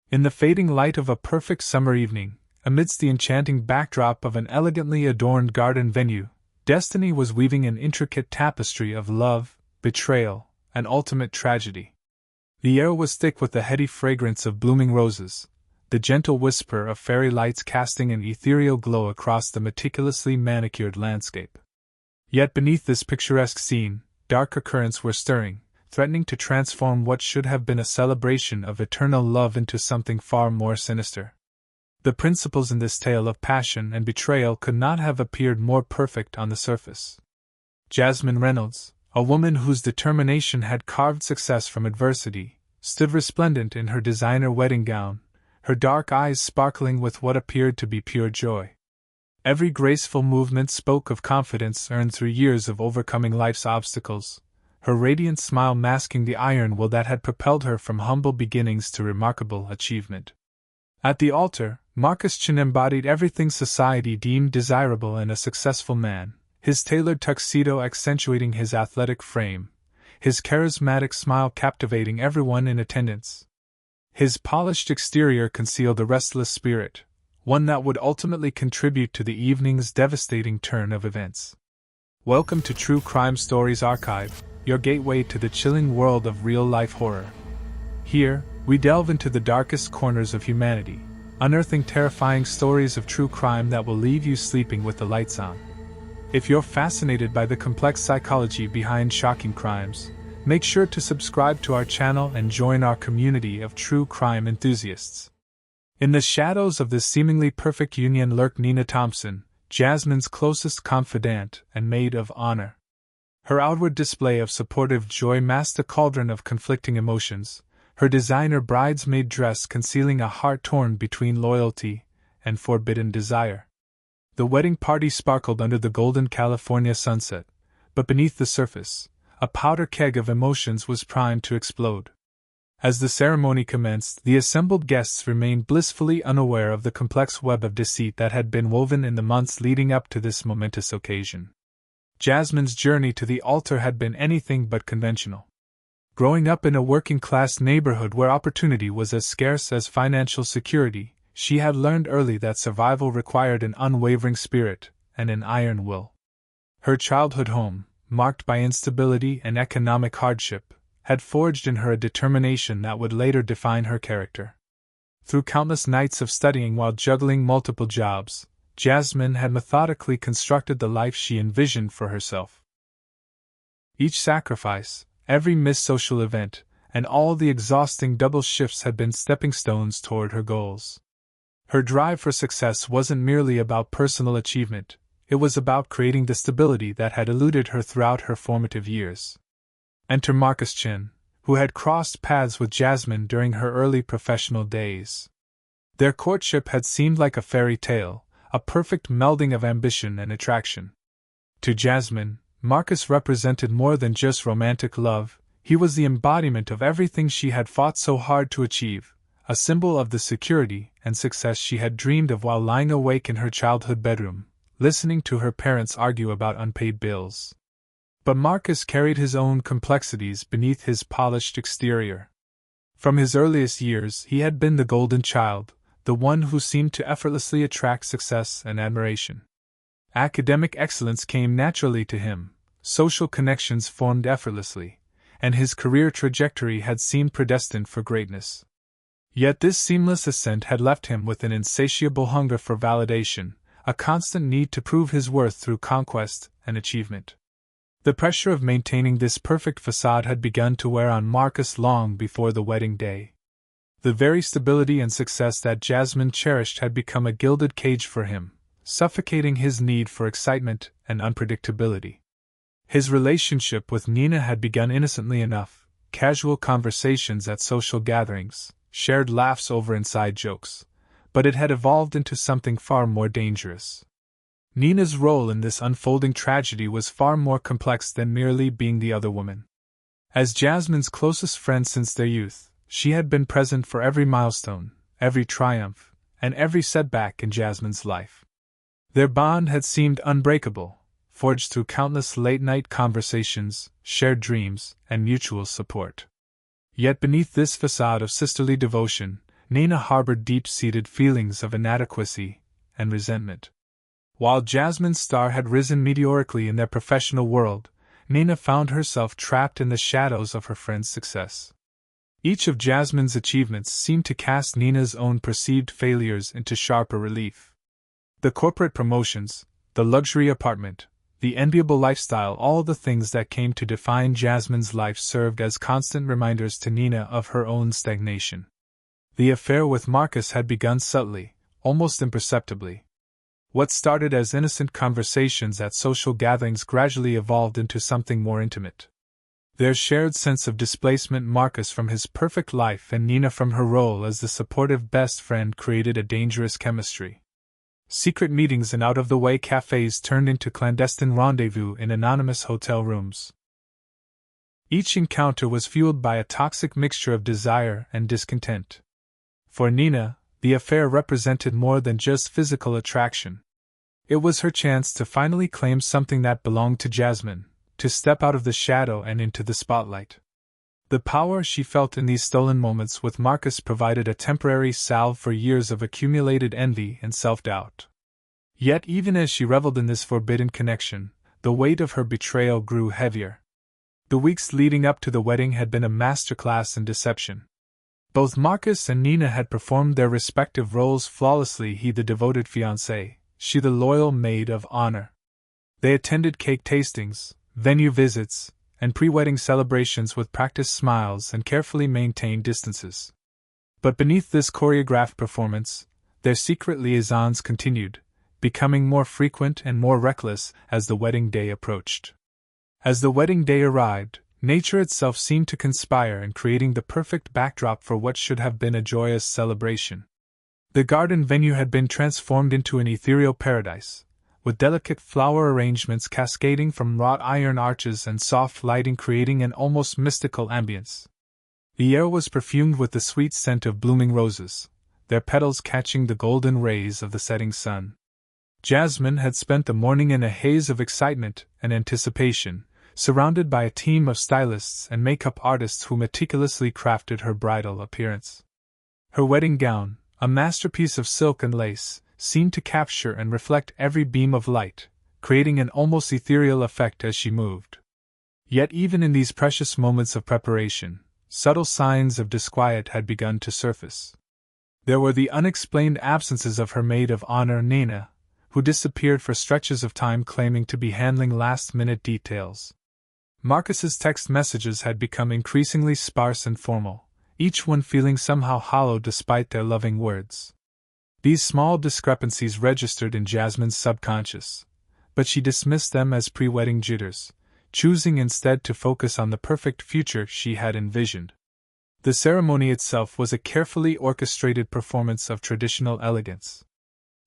In the fading light of a perfect summer evening, amidst the enchanting backdrop of an elegantly adorned garden venue, Destiny was weaving an intricate tapestry of love, betrayal, and ultimate tragedy. The air was thick with the heady fragrance of blooming roses, the gentle whisper of fairy lights casting an ethereal glow across the meticulously manicured landscape. Yet beneath this picturesque scene, darker currents were stirring, threatening to transform what should have been a celebration of eternal love into something far more sinister. The principles in this tale of passion and betrayal could not have appeared more perfect on the surface. Jasmine Reynolds, a woman whose determination had carved success from adversity, stood resplendent in her designer wedding gown, her dark eyes sparkling with what appeared to be pure joy. Every graceful movement spoke of confidence earned through years of overcoming life's obstacles, her radiant smile masking the iron will that had propelled her from humble beginnings to remarkable achievement. At the altar, Marcus Chin embodied everything society deemed desirable in a successful man, his tailored tuxedo accentuating his athletic frame, his charismatic smile captivating everyone in attendance. His polished exterior concealed a restless spirit, one that would ultimately contribute to the evening's devastating turn of events. Welcome to True Crime Stories Archive, your gateway to the chilling world of real-life horror. Here, we delve into the darkest corners of humanity, unearthing terrifying stories of true crime that will leave you sleeping with the lights on. If you're fascinated by the complex psychology behind shocking crimes, make sure to subscribe to our channel and join our community of true crime enthusiasts. In the shadows of this seemingly perfect union lurked Nina Thompson, Jasmine's closest confidant and maid of honor. Her outward display of supportive joy masked a cauldron of conflicting emotions, her designer bridesmaid dress concealing a heart torn between loyalty and forbidden desire. The wedding party sparkled under the golden California sunset, but beneath the surface, a powder keg of emotions was primed to explode. As the ceremony commenced, the assembled guests remained blissfully unaware of the complex web of deceit that had been woven in the months leading up to this momentous occasion. Jasmine's journey to the altar had been anything but conventional. Growing up in a working-class neighborhood where opportunity was as scarce as financial security, she had learned early that survival required an unwavering spirit and an iron will. Her childhood home, marked by instability and economic hardship, had forged in her a determination that would later define her character. Through countless nights of studying while juggling multiple jobs, Jasmine had methodically constructed the life she envisioned for herself. Each sacrifice, every missed social event, and all the exhausting double shifts had been stepping stones toward her goals. Her drive for success wasn't merely about personal achievement, it was about creating the stability that had eluded her throughout her formative years. Enter Marcus Chin, who had crossed paths with Jasmine during her early professional days. Their courtship had seemed like a fairy tale, a perfect melding of ambition and attraction. To Jasmine, Marcus represented more than just romantic love, he was the embodiment of everything she had fought so hard to achieve, a symbol of the security and success she had dreamed of while lying awake in her childhood bedroom, listening to her parents argue about unpaid bills. But Marcus carried his own complexities beneath his polished exterior. From his earliest years, he had been the golden child, the one who seemed to effortlessly attract success and admiration. Academic excellence came naturally to him, social connections formed effortlessly, and his career trajectory had seemed predestined for greatness. Yet this seamless ascent had left him with an insatiable hunger for validation, a constant need to prove his worth through conquest and achievement. The pressure of maintaining this perfect facade had begun to wear on Marcus long before the wedding day. The very stability and success that Jasmine cherished had become a gilded cage for him, suffocating his need for excitement and unpredictability. His relationship with Nina had begun innocently enough, casual conversations at social gatherings, shared laughs over inside jokes, but it had evolved into something far more dangerous. Nina's role in this unfolding tragedy was far more complex than merely being the other woman. As Jasmine's closest friend since their youth, she had been present for every milestone, every triumph, and every setback in Jasmine's life. Their bond had seemed unbreakable, forged through countless late-night conversations, shared dreams, and mutual support. Yet beneath this facade of sisterly devotion, Nina harbored deep-seated feelings of inadequacy and resentment. While Jasmine's star had risen meteorically in their professional world, Nina found herself trapped in the shadows of her friend's success. Each of Jasmine's achievements seemed to cast Nina's own perceived failures into sharper relief. The corporate promotions, the luxury apartment, the enviable lifestyle, all the things that came to define Jasmine's life served as constant reminders to Nina of her own stagnation. The affair with Marcus had begun subtly, almost imperceptibly. What started as innocent conversations at social gatherings gradually evolved into something more intimate. Their shared sense of displacement, Marcus from his perfect life and Nina from her role as the supportive best friend, created a dangerous chemistry. Secret meetings in out-of-the-way cafes turned into clandestine rendezvous in anonymous hotel rooms. Each encounter was fueled by a toxic mixture of desire and discontent. For Nina, the affair represented more than just physical attraction. It was her chance to finally claim something that belonged to Jasmine, to step out of the shadow and into the spotlight. The power she felt in these stolen moments with Marcus provided a temporary salve for years of accumulated envy and self-doubt. Yet even as she reveled in this forbidden connection, the weight of her betrayal grew heavier. The weeks leading up to the wedding had been a masterclass in deception. Both Marcus and Nina had performed their respective roles flawlessly, he the devoted fiancé, she the loyal maid of honor. They attended cake tastings, venue visits, and pre-wedding celebrations with practiced smiles and carefully maintained distances. But beneath this choreographed performance, their secret liaisons continued, becoming more frequent and more reckless as the wedding day approached. As the wedding day arrived, nature itself seemed to conspire in creating the perfect backdrop for what should have been a joyous celebration. The garden venue had been transformed into an ethereal paradise, with delicate flower arrangements cascading from wrought iron arches and soft lighting creating an almost mystical ambience. The air was perfumed with the sweet scent of blooming roses, their petals catching the golden rays of the setting sun. Jasmine had spent the morning in a haze of excitement and anticipation, surrounded by a team of stylists and makeup artists who meticulously crafted her bridal appearance. Her wedding gown, a masterpiece of silk and lace, seemed to capture and reflect every beam of light, creating an almost ethereal effect as she moved. Yet even in these precious moments of preparation, subtle signs of disquiet had begun to surface. There were the unexplained absences of her maid of honor, Nina, who disappeared for stretches of time claiming to be handling last-minute details. Marcus's text messages had become increasingly sparse and formal, each one feeling somehow hollow despite their loving words. These small discrepancies registered in Jasmine's subconscious, but she dismissed them as pre-wedding jitters, choosing instead to focus on the perfect future she had envisioned. The ceremony itself was a carefully orchestrated performance of traditional elegance.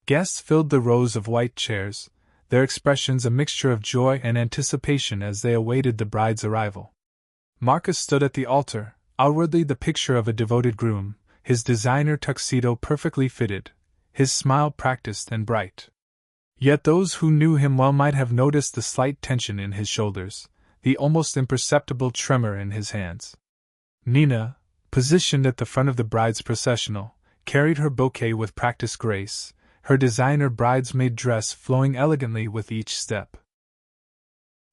Guests filled the rows of white chairs, their expressions a mixture of joy and anticipation as they awaited the bride's arrival. Marcus stood at the altar, outwardly the picture of a devoted groom, his designer tuxedo perfectly fitted, his smile practiced and bright. Yet those who knew him well might have noticed the slight tension in his shoulders, the almost imperceptible tremor in his hands. Nina, positioned at the front of the bride's processional, carried her bouquet with practiced grace, her designer bridesmaid dress flowing elegantly with each step.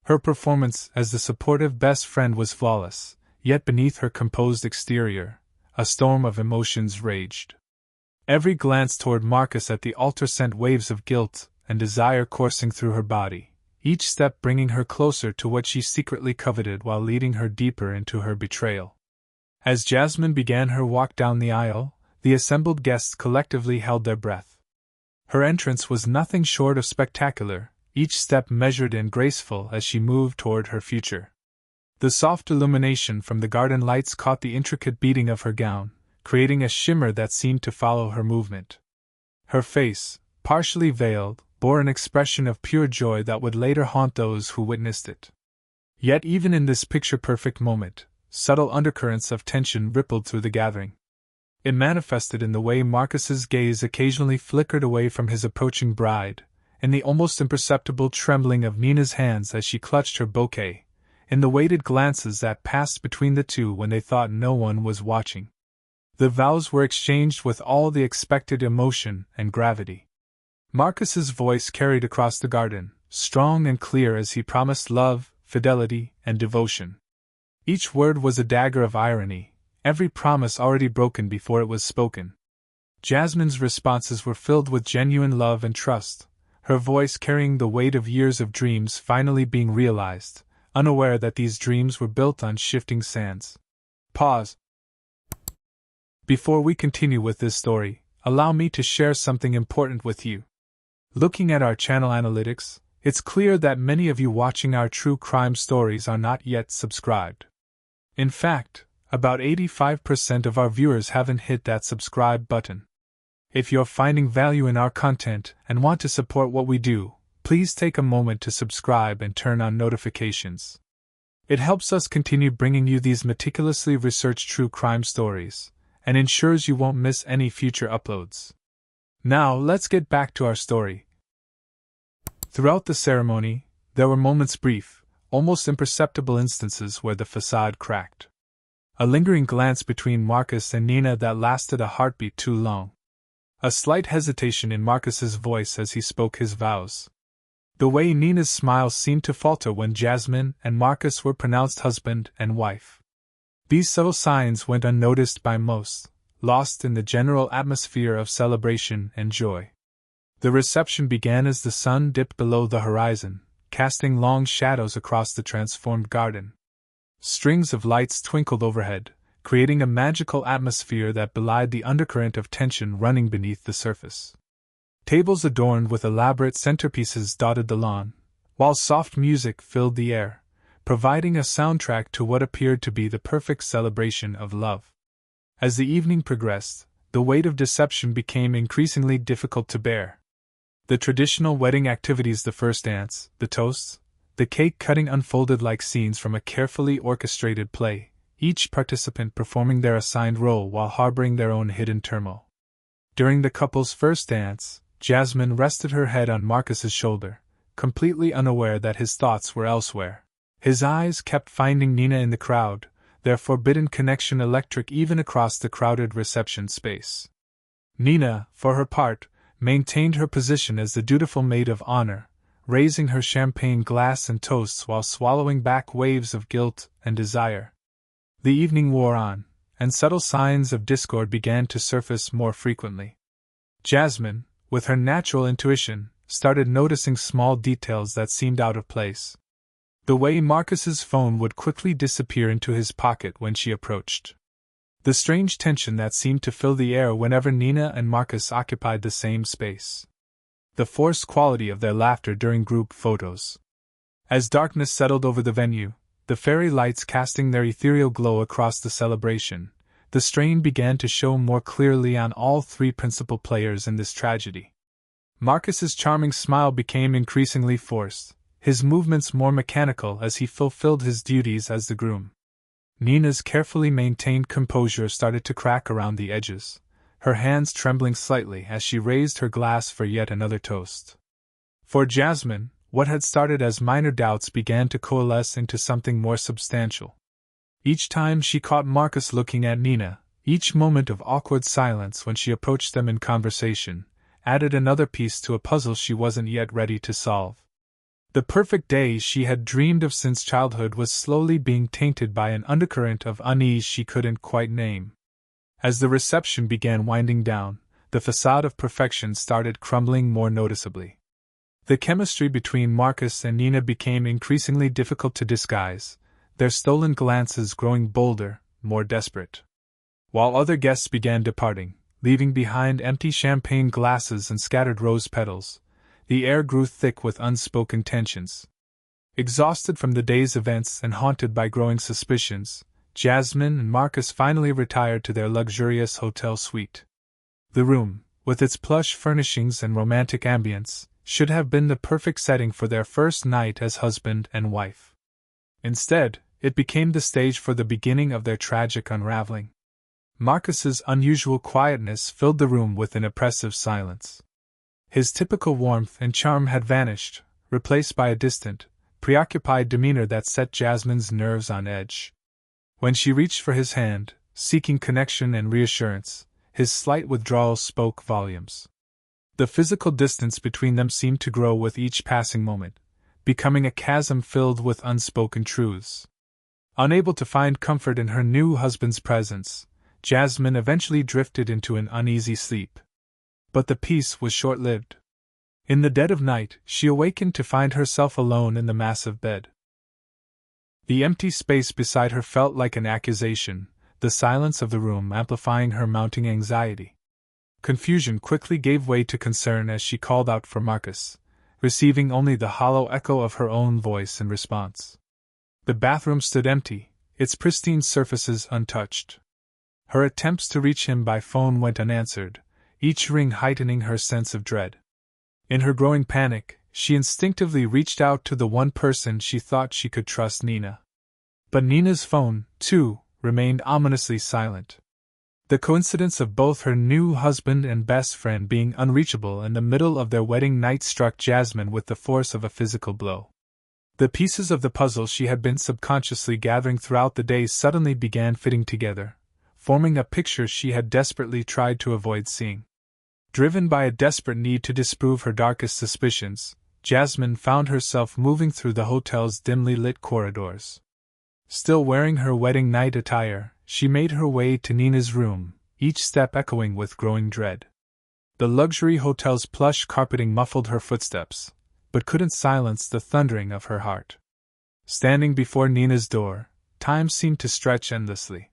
Her performance as the supportive best friend was flawless, yet beneath her composed exterior, a storm of emotions raged. Every glance toward Marcus at the altar sent waves of guilt and desire coursing through her body, each step bringing her closer to what she secretly coveted while leading her deeper into her betrayal. As Jasmine began her walk down the aisle, the assembled guests collectively held their breath. Her entrance was nothing short of spectacular, each step measured and graceful as she moved toward her future. The soft illumination from the garden lights caught the intricate beading of her gown, creating a shimmer that seemed to follow her movement. Her face, partially veiled, bore an expression of pure joy that would later haunt those who witnessed it. Yet even in this picture-perfect moment, subtle undercurrents of tension rippled through the gathering. It manifested in the way Marcus's gaze occasionally flickered away from his approaching bride, in the almost imperceptible trembling of Nina's hands as she clutched her bouquet, in the weighted glances that passed between the two when they thought no one was watching. The vows were exchanged with all the expected emotion and gravity. Marcus's voice carried across the garden, strong and clear as he promised love, fidelity, and devotion. Each word was a dagger of irony, every promise already broken before it was spoken. Jasmine's responses were filled with genuine love and trust, her voice carrying the weight of years of dreams finally being realized, unaware that these dreams were built on shifting sands. Pause. Before we continue with this story, allow me to share something important with you. Looking at our channel analytics, it's clear that many of you watching our true crime stories are not yet subscribed. In fact, about 85% of our viewers haven't hit that subscribe button. If you're finding value in our content and want to support what we do, please take a moment to subscribe and turn on notifications. It helps us continue bringing you these meticulously researched true crime stories, and ensures you won't miss any future uploads. Now, let's get back to our story. Throughout the ceremony, there were moments, brief, almost imperceptible instances where the facade cracked. A lingering glance between Marcus and Nina that lasted a heartbeat too long. A slight hesitation in Marcus's voice as he spoke his vows. The way Nina's smile seemed to falter when Jasmine and Marcus were pronounced husband and wife. These subtle signs went unnoticed by most, lost in the general atmosphere of celebration and joy. The reception began as the sun dipped below the horizon, casting long shadows across the transformed garden. Strings of lights twinkled overhead, creating a magical atmosphere that belied the undercurrent of tension running beneath the surface. Tables adorned with elaborate centerpieces dotted the lawn, while soft music filled the air, providing a soundtrack to what appeared to be the perfect celebration of love. As the evening progressed, the weight of deception became increasingly difficult to bear. The traditional wedding activities, the first dance, the toasts, the cake cutting unfolded like scenes from a carefully orchestrated play, each participant performing their assigned role while harboring their own hidden turmoil. During the couple's first dance, Jasmine rested her head on Marcus's shoulder, completely unaware that his thoughts were elsewhere. His eyes kept finding Nina in the crowd, their forbidden connection electric even across the crowded reception space. Nina, for her part, maintained her position as the dutiful maid of honor, raising her champagne glass and toasts while swallowing back waves of guilt and desire. The evening wore on, and subtle signs of discord began to surface more frequently. Jasmine, with her natural intuition, started noticing small details that seemed out of place. The way Marcus's phone would quickly disappear into his pocket when she approached. The strange tension that seemed to fill the air whenever Nina and Marcus occupied the same space. The forced quality of their laughter during group photos. As darkness settled over the venue, the fairy lights casting their ethereal glow across the celebration, the strain began to show more clearly on all three principal players in this tragedy. Marcus's charming smile became increasingly forced, his movements more mechanical as he fulfilled his duties as the groom. Nina's carefully maintained composure started to crack around the edges, her hands trembling slightly as she raised her glass for yet another toast. For Jasmine, what had started as minor doubts began to coalesce into something more substantial. Each time she caught Marcus looking at Nina, each moment of awkward silence when she approached them in conversation, added another piece to a puzzle she wasn't yet ready to solve. The perfect day she had dreamed of since childhood was slowly being tainted by an undercurrent of unease she couldn't quite name. As the reception began winding down, the facade of perfection started crumbling more noticeably. The chemistry between Marcus and Nina became increasingly difficult to disguise, their stolen glances growing bolder, more desperate. While other guests began departing, leaving behind empty champagne glasses and scattered rose petals, the air grew thick with unspoken tensions. Exhausted from the day's events and haunted by growing suspicions, Jasmine and Marcus finally retired to their luxurious hotel suite. The room, with its plush furnishings and romantic ambience, should have been the perfect setting for their first night as husband and wife. Instead, it became the stage for the beginning of their tragic unraveling. Marcus's unusual quietness filled the room with an oppressive silence. His typical warmth and charm had vanished, replaced by a distant, preoccupied demeanor that set Jasmine's nerves on edge. When she reached for his hand, seeking connection and reassurance. His slight withdrawal spoke volumes. The physical distance between them seemed to grow with each passing moment, becoming a chasm filled with unspoken truths. Unable to find comfort in her new husband's presence, Jasmine eventually drifted into an uneasy sleep. But the peace was short-lived. In the dead of night, she awakened to find herself alone in the massive bed. The empty space beside her felt like an accusation, the silence of the room amplifying her mounting anxiety. Confusion quickly gave way to concern as she called out for Marcus, receiving only the hollow echo of her own voice in response. The bathroom stood empty, its pristine surfaces untouched. Her attempts to reach him by phone went unanswered, each ring heightening her sense of dread. In her growing panic, she instinctively reached out to the one person she thought she could trust, Nina. But Nina's phone, too, remained ominously silent. The coincidence of both her new husband and best friend being unreachable in the middle of their wedding night struck Jasmine with the force of a physical blow. The pieces of the puzzle she had been subconsciously gathering throughout the day suddenly began fitting together, forming a picture she had desperately tried to avoid seeing. Driven by a desperate need to disprove her darkest suspicions, Jasmine found herself moving through the hotel's dimly lit corridors. Still wearing her wedding night attire, she made her way to Nina's room, each step echoing with growing dread. The luxury hotel's plush carpeting muffled her footsteps, but couldn't silence the thundering of her heart. Standing before Nina's door, time seemed to stretch endlessly.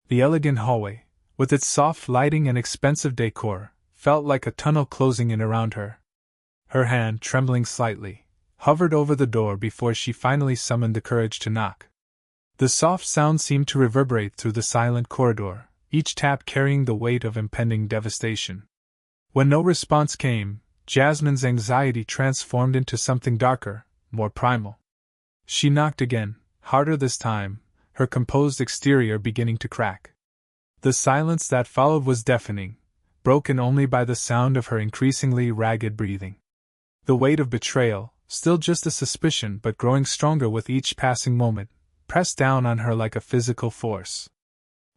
The elegant hallway, with its soft lighting and expensive decor, felt like a tunnel closing in around her. Her hand, trembling slightly, hovered over the door before she finally summoned the courage to knock. The soft sound seemed to reverberate through the silent corridor, each tap carrying the weight of impending devastation. When no response came, Jasmine's anxiety transformed into something darker, more primal. She knocked again, harder this time, her composed exterior beginning to crack. The silence that followed was deafening, broken only by the sound of her increasingly ragged breathing. The weight of betrayal, still just a suspicion but growing stronger with each passing moment, pressed down on her like a physical force.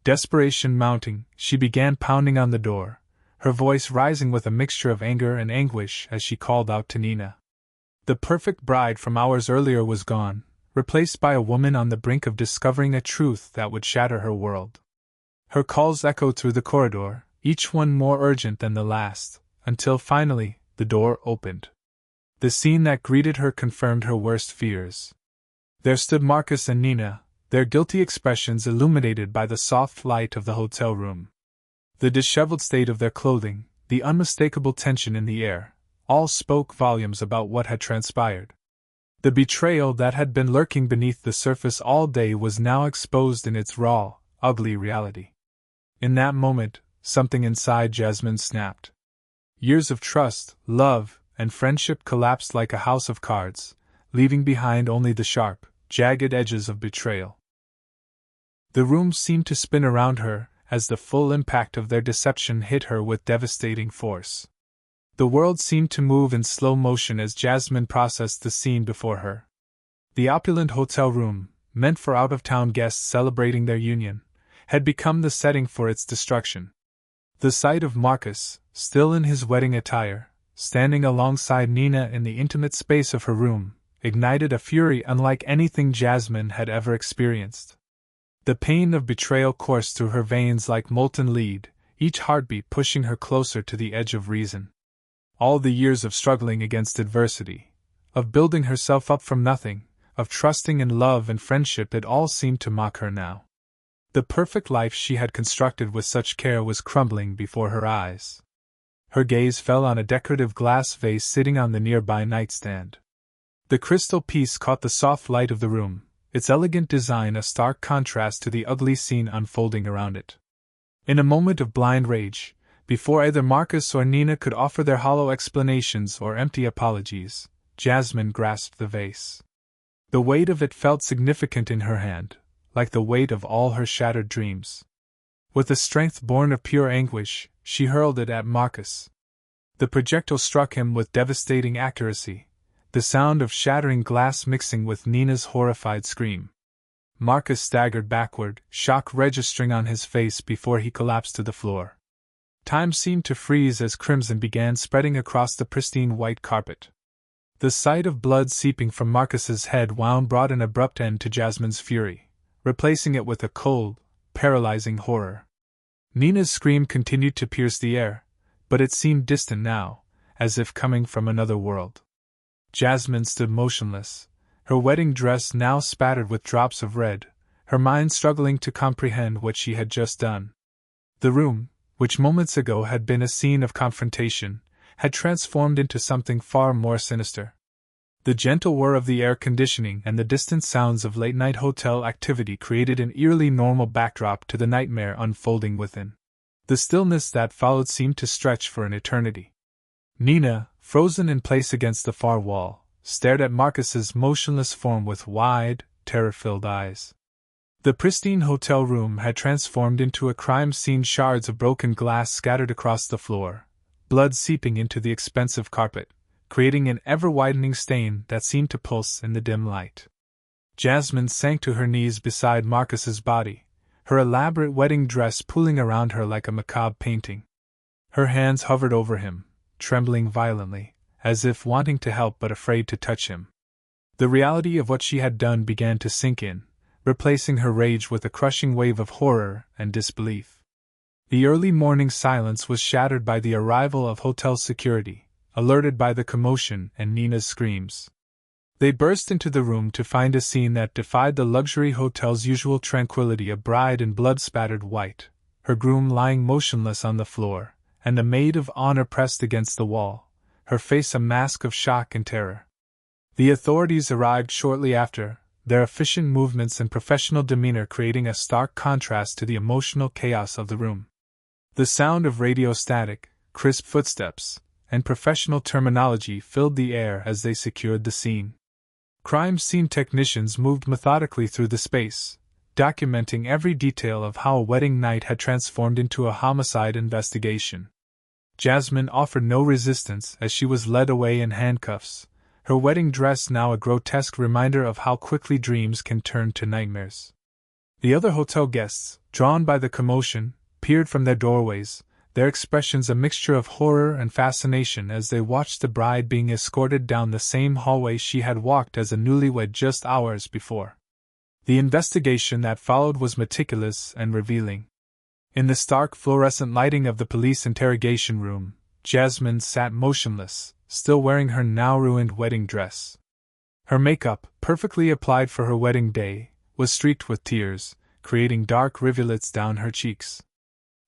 Desperation mounting, she began pounding on the door, her voice rising with a mixture of anger and anguish as she called out to Nina. The perfect bride from hours earlier was gone, replaced by a woman on the brink of discovering a truth that would shatter her world. Her calls echoed through the corridor, each one more urgent than the last, until finally, the door opened. The scene that greeted her confirmed her worst fears. There stood Marcus and Nina, their guilty expressions illuminated by the soft light of the hotel room. The disheveled state of their clothing, the unmistakable tension in the air, all spoke volumes about what had transpired. The betrayal that had been lurking beneath the surface all day was now exposed in its raw, ugly reality. In that moment, something inside Jasmine snapped. Years of trust, love, and friendship collapsed like a house of cards, leaving behind only the sharp, jagged edges of betrayal. The room seemed to spin around her as the full impact of their deception hit her with devastating force. The world seemed to move in slow motion as Jasmine processed the scene before her. The opulent hotel room, meant for out-of-town guests celebrating their union, had become the setting for its destruction. The sight of Marcus, still in his wedding attire, standing alongside Nina in the intimate space of her room, ignited a fury unlike anything Jasmine had ever experienced. The pain of betrayal coursed through her veins like molten lead, each heartbeat pushing her closer to the edge of reason. All the years of struggling against adversity, of building herself up from nothing, of trusting in love and friendship, it all seemed to mock her now. The perfect life she had constructed with such care was crumbling before her eyes. Her gaze fell on a decorative glass vase sitting on the nearby nightstand. The crystal piece caught the soft light of the room, its elegant design a stark contrast to the ugly scene unfolding around it. In a moment of blind rage, before either Marcus or Nina could offer their hollow explanations or empty apologies, Jasmine grasped the vase. The weight of it felt significant in her hand, like the weight of all her shattered dreams. With a strength born of pure anguish, she hurled it at Marcus. The projectile struck him with devastating accuracy, the sound of shattering glass mixing with Nina's horrified scream. Marcus staggered backward, shock registering on his face before he collapsed to the floor. Time seemed to freeze as crimson began spreading across the pristine white carpet. The sight of blood seeping from Marcus's head wound brought an abrupt end to Jasmine's fury, replacing it with a cold, paralyzing horror. Nina's scream continued to pierce the air, but it seemed distant now, as if coming from another world. Jasmine stood motionless, her wedding dress now spattered with drops of red, her mind struggling to comprehend what she had just done. The room, which moments ago had been a scene of confrontation, had transformed into something far more sinister. The gentle whir of the air conditioning and the distant sounds of late-night hotel activity created an eerily normal backdrop to the nightmare unfolding within. The stillness that followed seemed to stretch for an eternity. Nina, frozen in place against the far wall, stared at Marcus's motionless form with wide, terror-filled eyes. The pristine hotel room had transformed into a crime scene, shards of broken glass scattered across the floor, blood seeping into the expensive carpet, creating an ever-widening stain that seemed to pulse in the dim light. Jasmine sank to her knees beside Marcus's body, her elaborate wedding dress pooling around her like a macabre painting. Her hands hovered over him, trembling violently, as if wanting to help but afraid to touch him. The reality of what she had done began to sink in, replacing her rage with a crushing wave of horror and disbelief. The early morning silence was shattered by the arrival of hotel security, alerted by the commotion and Nina's screams. They burst into the room to find a scene that defied the luxury hotel's usual tranquility: a bride in blood-spattered white, her groom lying motionless on the floor, and the maid of honor pressed against the wall, her face a mask of shock and terror. The authorities arrived shortly after, their efficient movements and professional demeanor creating a stark contrast to the emotional chaos of the room. The sound of radio static, crisp footsteps, and professional terminology filled the air as they secured the scene. Crime scene technicians moved methodically through the space, documenting every detail of how a wedding night had transformed into a homicide investigation. Jasmine offered no resistance as she was led away in handcuffs, her wedding dress now a grotesque reminder of how quickly dreams can turn to nightmares. The other hotel guests, drawn by the commotion, peered from their doorways, their expressions a mixture of horror and fascination as they watched the bride being escorted down the same hallway she had walked as a newlywed just hours before. The investigation that followed was meticulous and revealing. In the stark fluorescent lighting of the police interrogation room, Jasmine sat motionless, still wearing her now ruined wedding dress. Her makeup, perfectly applied for her wedding day, was streaked with tears, creating dark rivulets down her cheeks.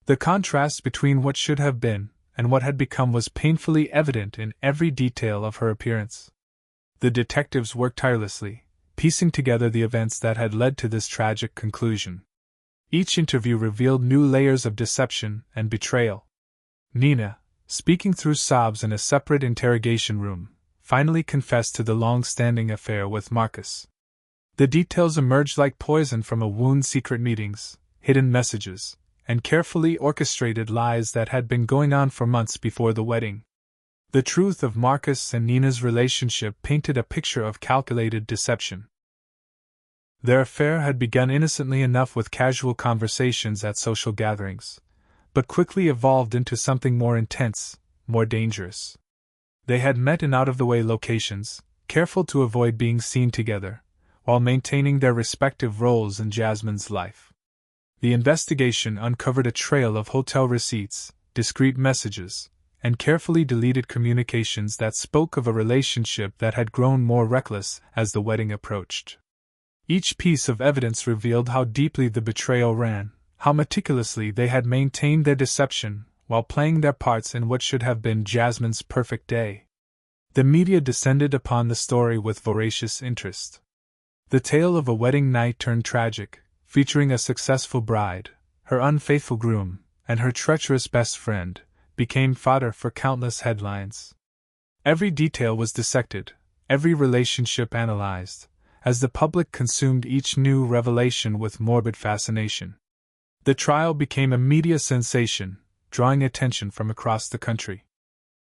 The contrast between what should have been and what had become was painfully evident in every detail of her appearance. The detectives worked tirelessly, piecing together the events that had led to this tragic conclusion. Each interview revealed new layers of deception and betrayal. Nina, speaking through sobs in a separate interrogation room, finally confessed to the long-standing affair with Marcus. The details emerged like poison from a wound: secret meetings, hidden messages, and carefully orchestrated lies that had been going on for months before the wedding. The truth of Marcus and Nina's relationship painted a picture of calculated deception. Their affair had begun innocently enough with casual conversations at social gatherings, but quickly evolved into something more intense, more dangerous. They had met in out-of-the-way locations, careful to avoid being seen together, while maintaining their respective roles in Jasmine's life. The investigation uncovered a trail of hotel receipts, discreet messages, and carefully deleted communications that spoke of a relationship that had grown more reckless as the wedding approached. Each piece of evidence revealed how deeply the betrayal ran, how meticulously they had maintained their deception while playing their parts in what should have been Jasmine's perfect day. The media descended upon the story with voracious interest. The tale of a wedding night turned tragic, featuring a successful bride, her unfaithful groom, and her treacherous best friend, became fodder for countless headlines. Every detail was dissected, every relationship analyzed, as the public consumed each new revelation with morbid fascination. The trial became a media sensation, drawing attention from across the country.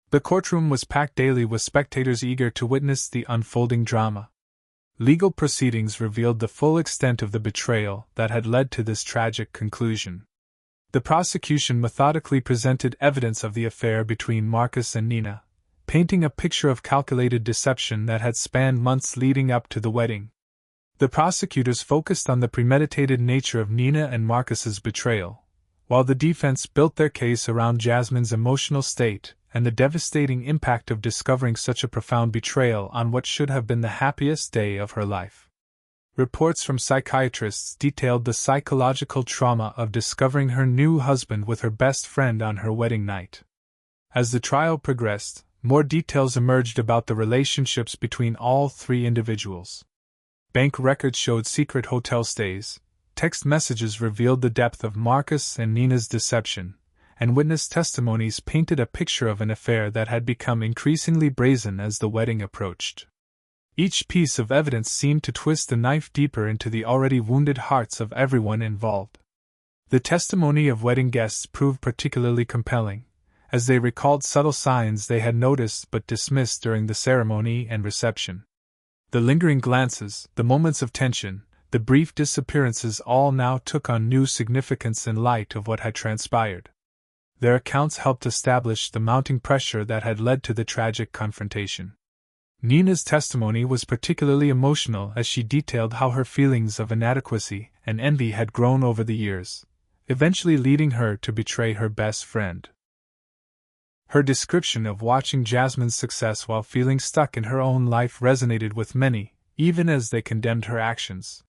The courtroom was packed daily with spectators eager to witness the unfolding drama. Legal proceedings revealed the full extent of the betrayal that had led to this tragic conclusion. The prosecution methodically presented evidence of the affair between Marcus and Nina, painting a picture of calculated deception that had spanned months leading up to the wedding. The prosecutors focused on the premeditated nature of Nina and Marcus's betrayal, while the defense built their case around Jasmine's emotional state and the devastating impact of discovering such a profound betrayal on what should have been the happiest day of her life. Reports from psychiatrists detailed the psychological trauma of discovering her new husband with her best friend on her wedding night. As the trial progressed, more details emerged about the relationships between all three individuals. Bank records showed secret hotel stays, text messages revealed the depth of Marcus and Nina's deception, and witness testimonies painted a picture of an affair that had become increasingly brazen as the wedding approached. Each piece of evidence seemed to twist the knife deeper into the already wounded hearts of everyone involved. The testimony of wedding guests proved particularly compelling, as they recalled subtle signs they had noticed but dismissed during the ceremony and reception. The lingering glances, the moments of tension, the brief disappearances all now took on new significance in light of what had transpired. Their accounts helped establish the mounting pressure that had led to the tragic confrontation. Nina's testimony was particularly emotional as she detailed how her feelings of inadequacy and envy had grown over the years, eventually leading her to betray her best friend. Her description of watching Jasmine's success while feeling stuck in her own life resonated with many, even as they condemned her actions.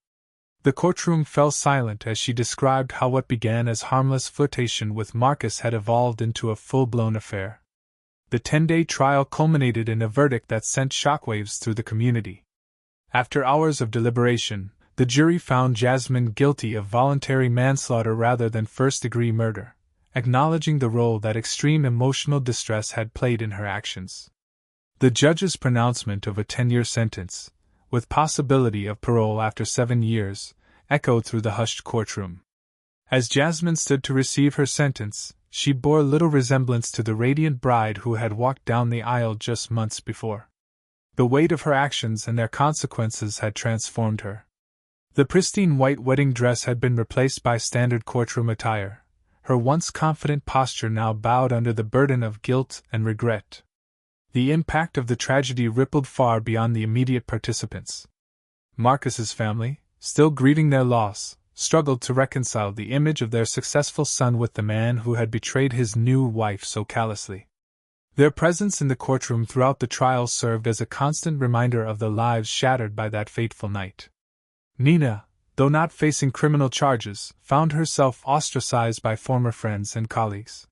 The courtroom fell silent as she described how what began as harmless flirtation with Marcus had evolved into a full-blown affair. The 10-day trial culminated in a verdict that sent shockwaves through the community. After hours of deliberation, the jury found Jasmine guilty of voluntary manslaughter rather than first-degree murder, acknowledging the role that extreme emotional distress had played in her actions. The judge's pronouncement of a 10-year sentence, with possibility of parole after 7 years, echoed through the hushed courtroom. As Jasmine stood to receive her sentence, she bore little resemblance to the radiant bride who had walked down the aisle just months before. The weight of her actions and their consequences had transformed her. The pristine white wedding dress had been replaced by standard courtroom attire, her once confident posture now bowed under the burden of guilt and regret. The impact of the tragedy rippled far beyond the immediate participants. Marcus's family, still grieving their loss, struggled to reconcile the image of their successful son with the man who had betrayed his new wife so callously. Their presence in the courtroom throughout the trial served as a constant reminder of the lives shattered by that fateful night. Nina, though not facing criminal charges, found herself ostracized by former friends and colleagues.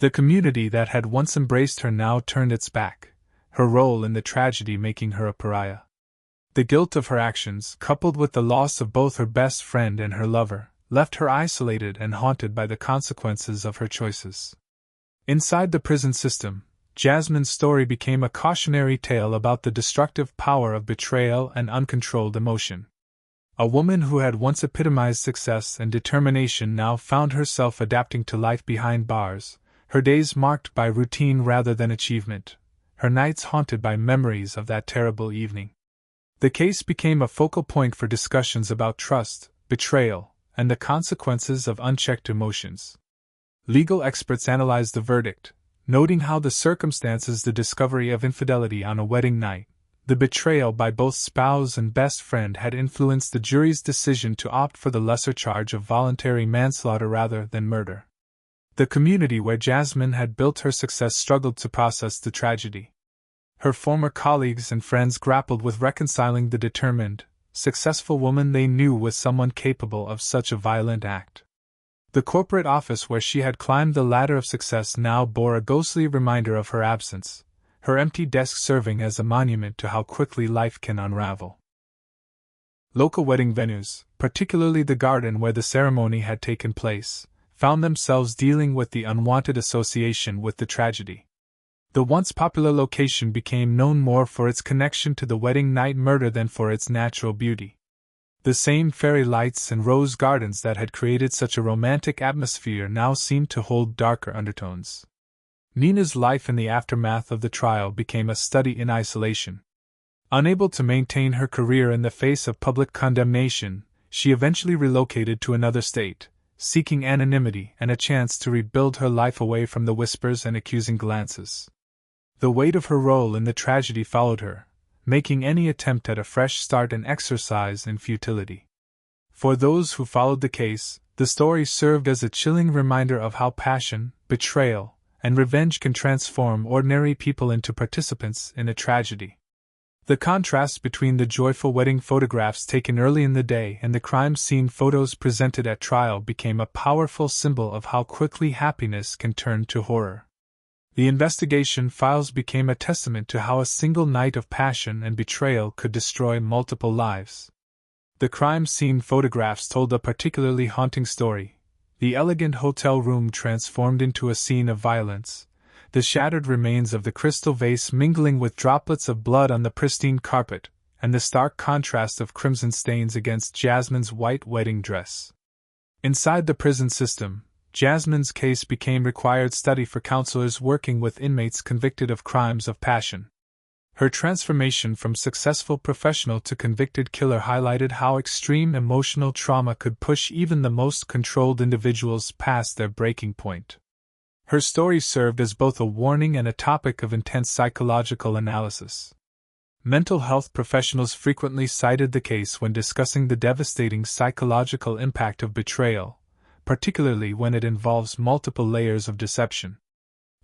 The community that had once embraced her now turned its back, her role in the tragedy making her a pariah. The guilt of her actions, coupled with the loss of both her best friend and her lover, left her isolated and haunted by the consequences of her choices. Inside the prison system, Jasmine's story became a cautionary tale about the destructive power of betrayal and uncontrolled emotion. A woman who had once epitomized success and determination now found herself adapting to life behind bars, her days marked by routine rather than achievement, her nights haunted by memories of that terrible evening. The case became a focal point for discussions about trust, betrayal, and the consequences of unchecked emotions. Legal experts analyzed the verdict, noting how the circumstances, the discovery of infidelity on a wedding night, the betrayal by both spouse and best friend had influenced the jury's decision to opt for the lesser charge of voluntary manslaughter rather than murder. The community where Jasmine had built her success struggled to process the tragedy. Her former colleagues and friends grappled with reconciling the determined, successful woman they knew with someone capable of such a violent act. The corporate office where she had climbed the ladder of success now bore a ghostly reminder of her absence, her empty desk serving as a monument to how quickly life can unravel. Local wedding venues, particularly the garden where the ceremony had taken place, found themselves dealing with the unwanted association with the tragedy. The once popular location became known more for its connection to the wedding night murder than for its natural beauty. The same fairy lights and rose gardens that had created such a romantic atmosphere now seemed to hold darker undertones. Nina's life in the aftermath of the trial became a study in isolation. Unable to maintain her career in the face of public condemnation, she eventually relocated to another state, seeking anonymity and a chance to rebuild her life away from the whispers and accusing glances. The weight of her role in the tragedy followed her, making any attempt at a fresh start an exercise in futility. For those who followed the case, the story served as a chilling reminder of how passion, betrayal, and revenge can transform ordinary people into participants in a tragedy. The contrast between the joyful wedding photographs taken early in the day and the crime scene photos presented at trial became a powerful symbol of how quickly happiness can turn to horror. The investigation files became a testament to how a single night of passion and betrayal could destroy multiple lives. The crime scene photographs told a particularly haunting story. The elegant hotel room transformed into a scene of violence, the shattered remains of the crystal vase mingling with droplets of blood on the pristine carpet, and the stark contrast of crimson stains against Jasmine's white wedding dress. Inside the prison system, Jasmine's case became required study for counselors working with inmates convicted of crimes of passion. Her transformation from successful professional to convicted killer highlighted how extreme emotional trauma could push even the most controlled individuals past their breaking point. Her story served as both a warning and a topic of intense psychological analysis. Mental health professionals frequently cited the case when discussing the devastating psychological impact of betrayal, particularly when it involves multiple layers of deception.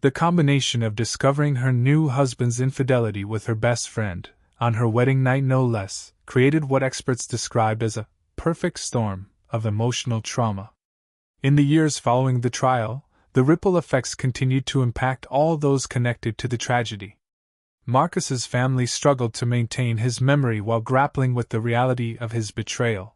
The combination of discovering her new husband's infidelity with her best friend, on her wedding night no less, created what experts described as a perfect storm of emotional trauma. In the years following the trial, the ripple effects continued to impact all those connected to the tragedy. Marcus's family struggled to maintain his memory while grappling with the reality of his betrayal.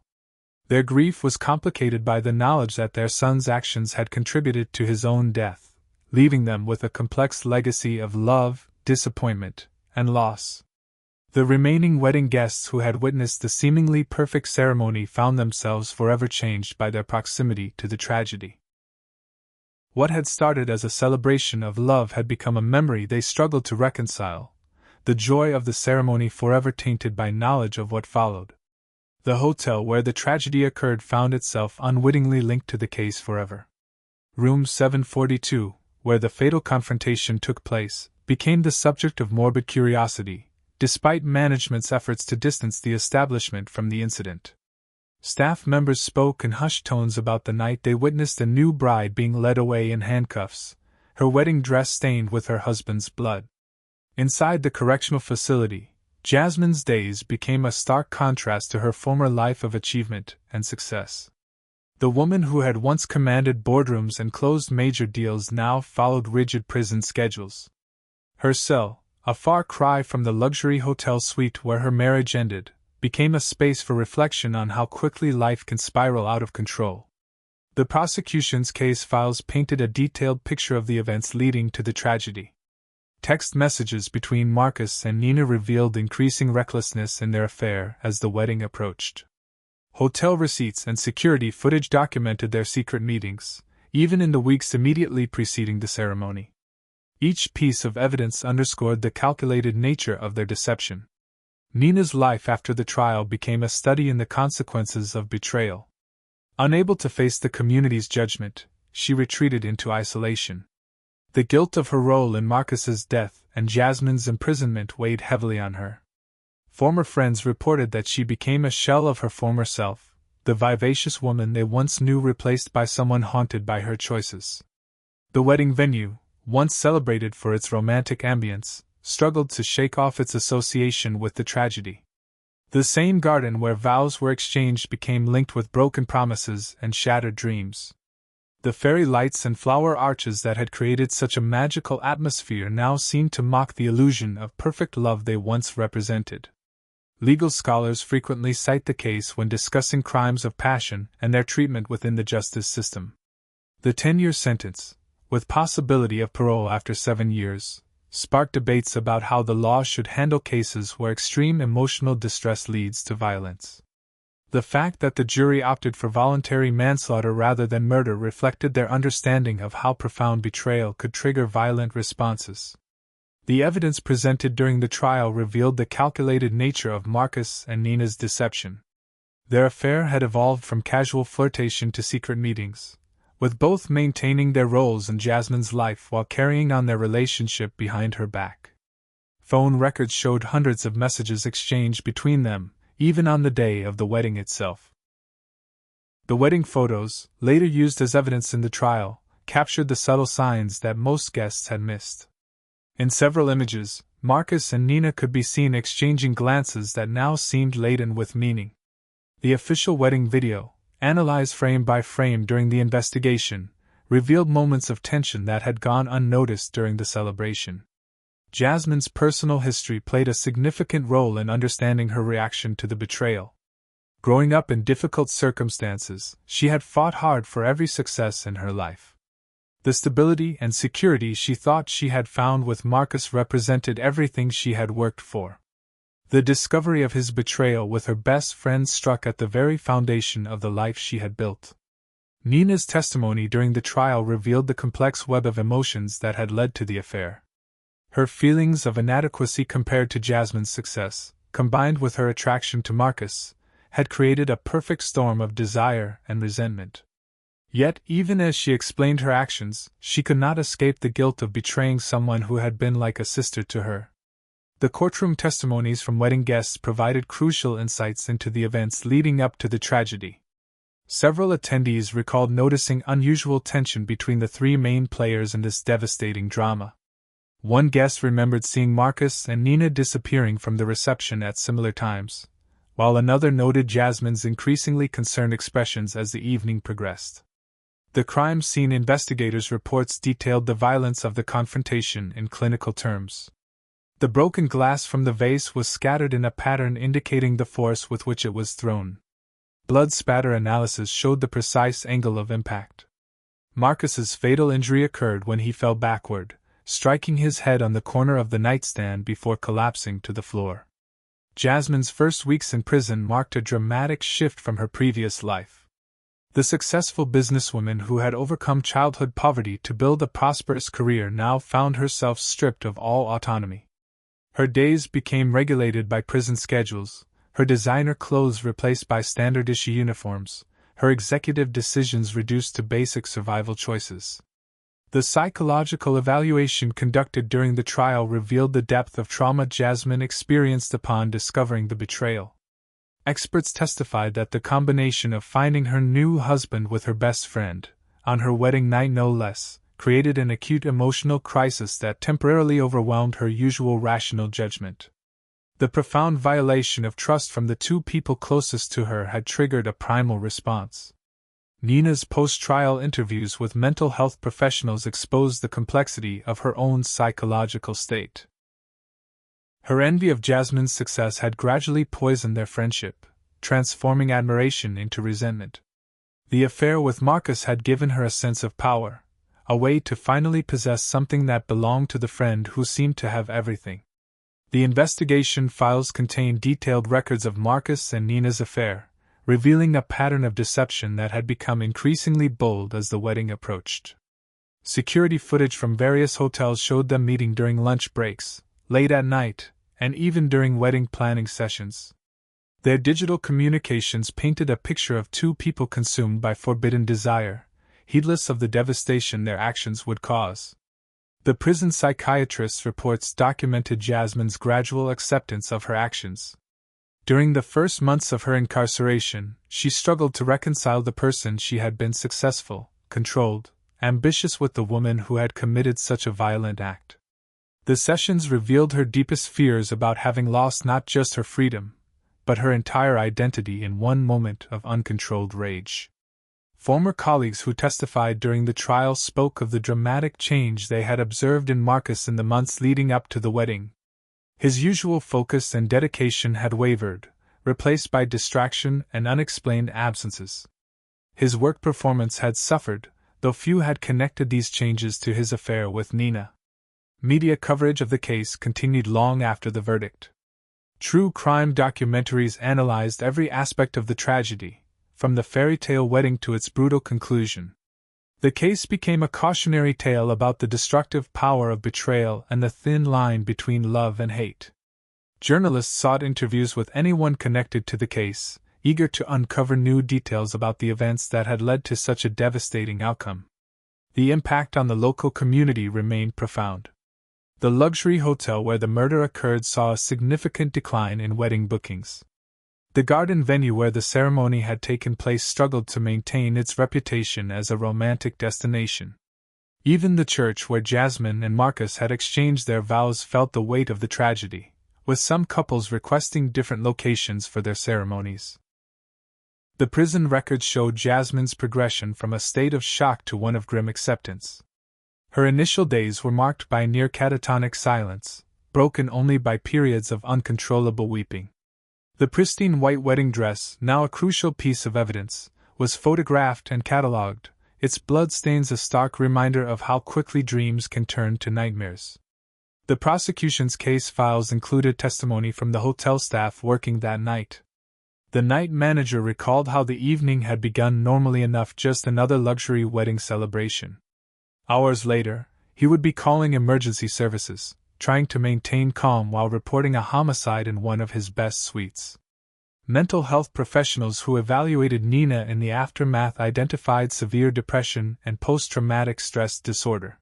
Their grief was complicated by the knowledge that their son's actions had contributed to his own death, leaving them with a complex legacy of love, disappointment, and loss. The remaining wedding guests who had witnessed the seemingly perfect ceremony found themselves forever changed by their proximity to the tragedy. What had started as a celebration of love had become a memory they struggled to reconcile, the joy of the ceremony forever tainted by knowledge of what followed. The hotel where the tragedy occurred found itself unwittingly linked to the case forever. Room 742, where the fatal confrontation took place, became the subject of morbid curiosity, despite management's efforts to distance the establishment from the incident. Staff members spoke in hushed tones about the night they witnessed a new bride being led away in handcuffs, her wedding dress stained with her husband's blood. Inside the correctional facility, Jasmine's days became a stark contrast to her former life of achievement and success. The woman who had once commanded boardrooms and closed major deals now followed rigid prison schedules. Her cell, a far cry from the luxury hotel suite where her marriage ended, became a space for reflection on how quickly life can spiral out of control. The prosecution's case files painted a detailed picture of the events leading to the tragedy. Text messages between Marcus and Nina revealed increasing recklessness in their affair as the wedding approached. Hotel receipts and security footage documented their secret meetings, even in the weeks immediately preceding the ceremony. Each piece of evidence underscored the calculated nature of their deception. Nina's life after the trial became a study in the consequences of betrayal. Unable to face the community's judgment, she retreated into isolation. The guilt of her role in Marcus's death and Jasmine's imprisonment weighed heavily on her. Former friends reported that she became a shell of her former self, the vivacious woman they once knew replaced by someone haunted by her choices. The wedding venue, once celebrated for its romantic ambience, struggled to shake off its association with the tragedy. The same garden where vows were exchanged became linked with broken promises and shattered dreams. The fairy lights and flower arches that had created such a magical atmosphere now seemed to mock the illusion of perfect love they once represented. Legal scholars frequently cite the case when discussing crimes of passion and their treatment within the justice system. The 10-year sentence, with possibility of parole after 7 years, sparked debates about how the law should handle cases where extreme emotional distress leads to violence. The fact that the jury opted for voluntary manslaughter rather than murder reflected their understanding of how profound betrayal could trigger violent responses. The evidence presented during the trial revealed the calculated nature of Marcus and Nina's deception. Their affair had evolved from casual flirtation to secret meetings, with both maintaining their roles in Jasmine's life while carrying on their relationship behind her back. Phone records showed hundreds of messages exchanged between them, even on the day of the wedding itself. The wedding photos, later used as evidence in the trial, captured the subtle signs that most guests had missed. In several images, Marcus and Nina could be seen exchanging glances that now seemed laden with meaning. The official wedding video, analyzed frame by frame during the investigation, revealed moments of tension that had gone unnoticed during the celebration. Jasmine's personal history played a significant role in understanding her reaction to the betrayal. Growing up in difficult circumstances, she had fought hard for every success in her life. The stability and security she thought she had found with Marcus represented everything she had worked for. The discovery of his betrayal with her best friend struck at the very foundation of the life she had built. Nina's testimony during the trial revealed the complex web of emotions that had led to the affair. Her feelings of inadequacy compared to Jasmine's success, combined with her attraction to Marcus, had created a perfect storm of desire and resentment. Yet, even as she explained her actions, she could not escape the guilt of betraying someone who had been like a sister to her. The courtroom testimonies from wedding guests provided crucial insights into the events leading up to the tragedy. Several attendees recalled noticing unusual tension between the three main players in this devastating drama. One guest remembered seeing Marcus and Nina disappearing from the reception at similar times, while another noted Jasmine's increasingly concerned expressions as the evening progressed. The crime scene investigators' reports detailed the violence of the confrontation in clinical terms. The broken glass from the vase was scattered in a pattern indicating the force with which it was thrown. Blood spatter analysis showed the precise angle of impact. Marcus's fatal injury occurred when he fell backward, striking his head on the corner of the nightstand before collapsing to the floor. Jasmine's first weeks in prison marked a dramatic shift from her previous life. The successful businesswoman who had overcome childhood poverty to build a prosperous career now found herself stripped of all autonomy. Her days became regulated by prison schedules, her designer clothes replaced by standard-issue uniforms, her executive decisions reduced to basic survival choices. The psychological evaluation conducted during the trial revealed the depth of trauma Jasmine experienced upon discovering the betrayal. Experts testified that the combination of finding her new husband with her best friend, on her wedding night no less, created an acute emotional crisis that temporarily overwhelmed her usual rational judgment. The profound violation of trust from the two people closest to her had triggered a primal response. Nina's post-trial interviews with mental health professionals exposed the complexity of her own psychological state. Her envy of Jasmine's success had gradually poisoned their friendship, transforming admiration into resentment. The affair with Marcus had given her a sense of power, a way to finally possess something that belonged to the friend who seemed to have everything. The investigation files contained detailed records of Marcus and Nina's affair, revealing a pattern of deception that had become increasingly bold as the wedding approached. Security footage from various hotels showed them meeting during lunch breaks, late at night, and even during wedding planning sessions. Their digital communications painted a picture of two people consumed by forbidden desire, heedless of the devastation their actions would cause. The prison psychiatrist's reports documented Jasmine's gradual acceptance of her actions. During the first months of her incarceration, she struggled to reconcile the person she had been successful, controlled, ambitious with the woman who had committed such a violent act. The sessions revealed her deepest fears about having lost not just her freedom, but her entire identity in one moment of uncontrolled rage. Former colleagues who testified during the trial spoke of the dramatic change they had observed in Marcus in the months leading up to the wedding. His usual focus and dedication had wavered, replaced by distraction and unexplained absences. His work performance had suffered, though few had connected these changes to his affair with Nina. Media coverage of the case continued long after the verdict. True crime documentaries analyzed every aspect of the tragedy, from the fairy tale wedding to its brutal conclusion. The case became a cautionary tale about the destructive power of betrayal and the thin line between love and hate. Journalists sought interviews with anyone connected to the case, eager to uncover new details about the events that had led to such a devastating outcome. The impact on the local community remained profound. The luxury hotel where the murder occurred saw a significant decline in wedding bookings. The garden venue where the ceremony had taken place struggled to maintain its reputation as a romantic destination. Even the church where Jasmine and Marcus had exchanged their vows felt the weight of the tragedy, with some couples requesting different locations for their ceremonies. The prison records showed Jasmine's progression from a state of shock to one of grim acceptance. Her initial days were marked by near catatonic silence, broken only by periods of uncontrollable weeping. The pristine white wedding dress, now a crucial piece of evidence, was photographed and catalogued, its bloodstains a stark reminder of how quickly dreams can turn to nightmares. The prosecution's case files included testimony from the hotel staff working that night. The night manager recalled how the evening had begun normally enough, just another luxury wedding celebration. Hours later, he would be calling emergency services, trying to maintain calm while reporting a homicide in one of his best suites. Mental health professionals who evaluated Nina in the aftermath identified severe depression and post-traumatic stress disorder.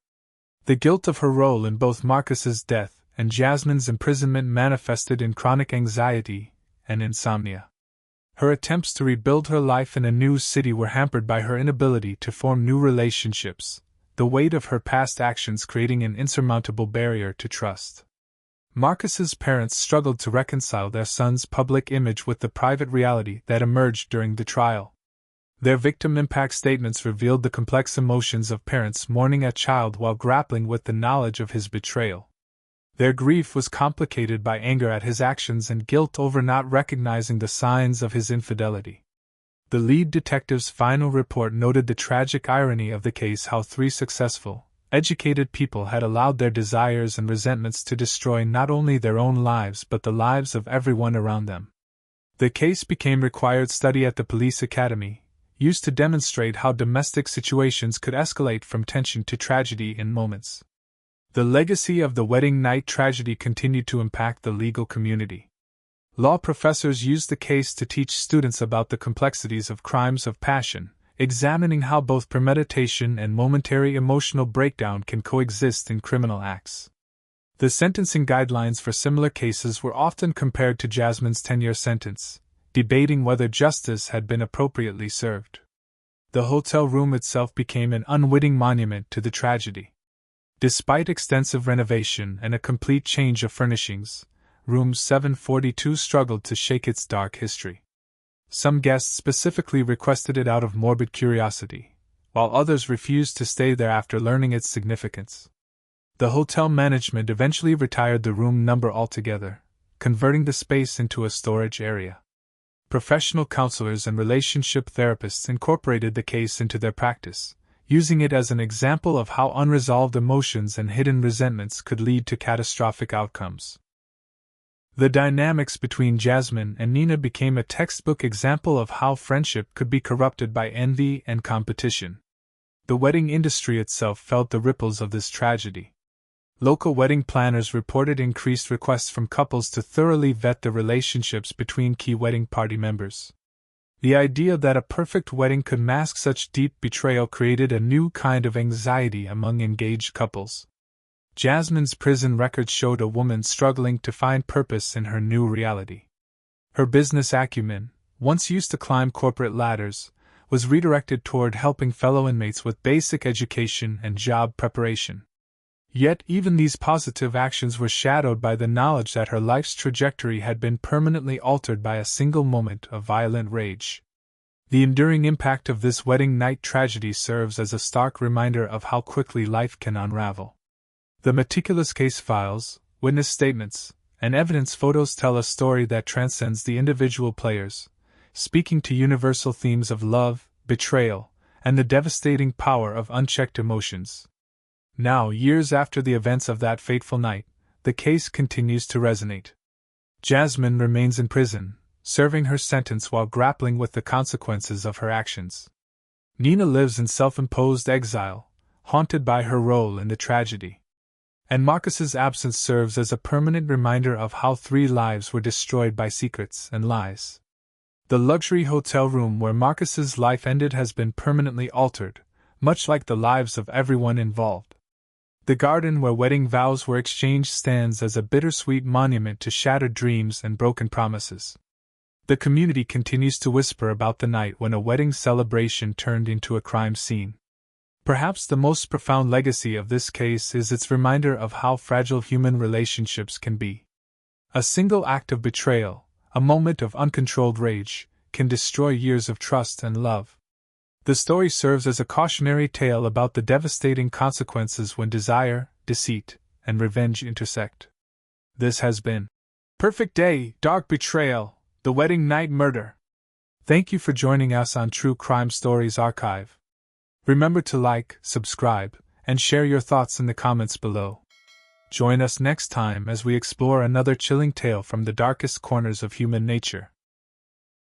The guilt of her role in both Marcus's death and Jasmine's imprisonment manifested in chronic anxiety and insomnia. Her attempts to rebuild her life in a new city were hampered by her inability to form new relationships, the weight of her past actions creating an insurmountable barrier to trust. Marcus's parents struggled to reconcile their son's public image with the private reality that emerged during the trial. Their victim impact statements revealed the complex emotions of parents mourning a child while grappling with the knowledge of his betrayal. Their grief was complicated by anger at his actions and guilt over not recognizing the signs of his infidelity. The lead detective's final report noted the tragic irony of the case: how three successful, educated people had allowed their desires and resentments to destroy not only their own lives but the lives of everyone around them. The case became required study at the police academy, used to demonstrate how domestic situations could escalate from tension to tragedy in moments. The legacy of the wedding night tragedy continued to impact the legal community. Law professors used the case to teach students about the complexities of crimes of passion, examining how both premeditation and momentary emotional breakdown can coexist in criminal acts. The sentencing guidelines for similar cases were often compared to Jasmine's 10-year sentence, debating whether justice had been appropriately served. The hotel room itself became an unwitting monument to the tragedy. Despite extensive renovation and a complete change of furnishings, Room 742 struggled to shake its dark history. Some guests specifically requested it out of morbid curiosity, while others refused to stay there after learning its significance. The hotel management eventually retired the room number altogether, converting the space into a storage area. Professional counselors and relationship therapists incorporated the case into their practice, using it as an example of how unresolved emotions and hidden resentments could lead to catastrophic outcomes. The dynamics between Jasmine and Nina became a textbook example of how friendship could be corrupted by envy and competition. The wedding industry itself felt the ripples of this tragedy. Local wedding planners reported increased requests from couples to thoroughly vet the relationships between key wedding party members. The idea that a perfect wedding could mask such deep betrayal created a new kind of anxiety among engaged couples. Jasmine's prison records showed a woman struggling to find purpose in her new reality. Her business acumen, once used to climb corporate ladders, was redirected toward helping fellow inmates with basic education and job preparation. Yet even these positive actions were shadowed by the knowledge that her life's trajectory had been permanently altered by a single moment of violent rage. The enduring impact of this wedding night tragedy serves as a stark reminder of how quickly life can unravel. The meticulous case files, witness statements, and evidence photos tell a story that transcends the individual players, speaking to universal themes of love, betrayal, and the devastating power of unchecked emotions. Now, years after the events of that fateful night, the case continues to resonate. Jasmine remains in prison, serving her sentence while grappling with the consequences of her actions. Nina lives in self-imposed exile, haunted by her role in the tragedy. And Marcus's absence serves as a permanent reminder of how 3 lives were destroyed by secrets and lies. The luxury hotel room where Marcus's life ended has been permanently altered, much like the lives of everyone involved. The garden where wedding vows were exchanged stands as a bittersweet monument to shattered dreams and broken promises. The community continues to whisper about the night when a wedding celebration turned into a crime scene. Perhaps the most profound legacy of this case is its reminder of how fragile human relationships can be. A single act of betrayal, a moment of uncontrolled rage, can destroy years of trust and love. The story serves as a cautionary tale about the devastating consequences when desire, deceit, and revenge intersect. This has been Perfect Day, Dark Betrayal, The Wedding Night Murder. Thank you for joining us on True Crime Stories Archive. Remember to like, subscribe, and share your thoughts in the comments below. Join us next time as we explore another chilling tale from the darkest corners of human nature.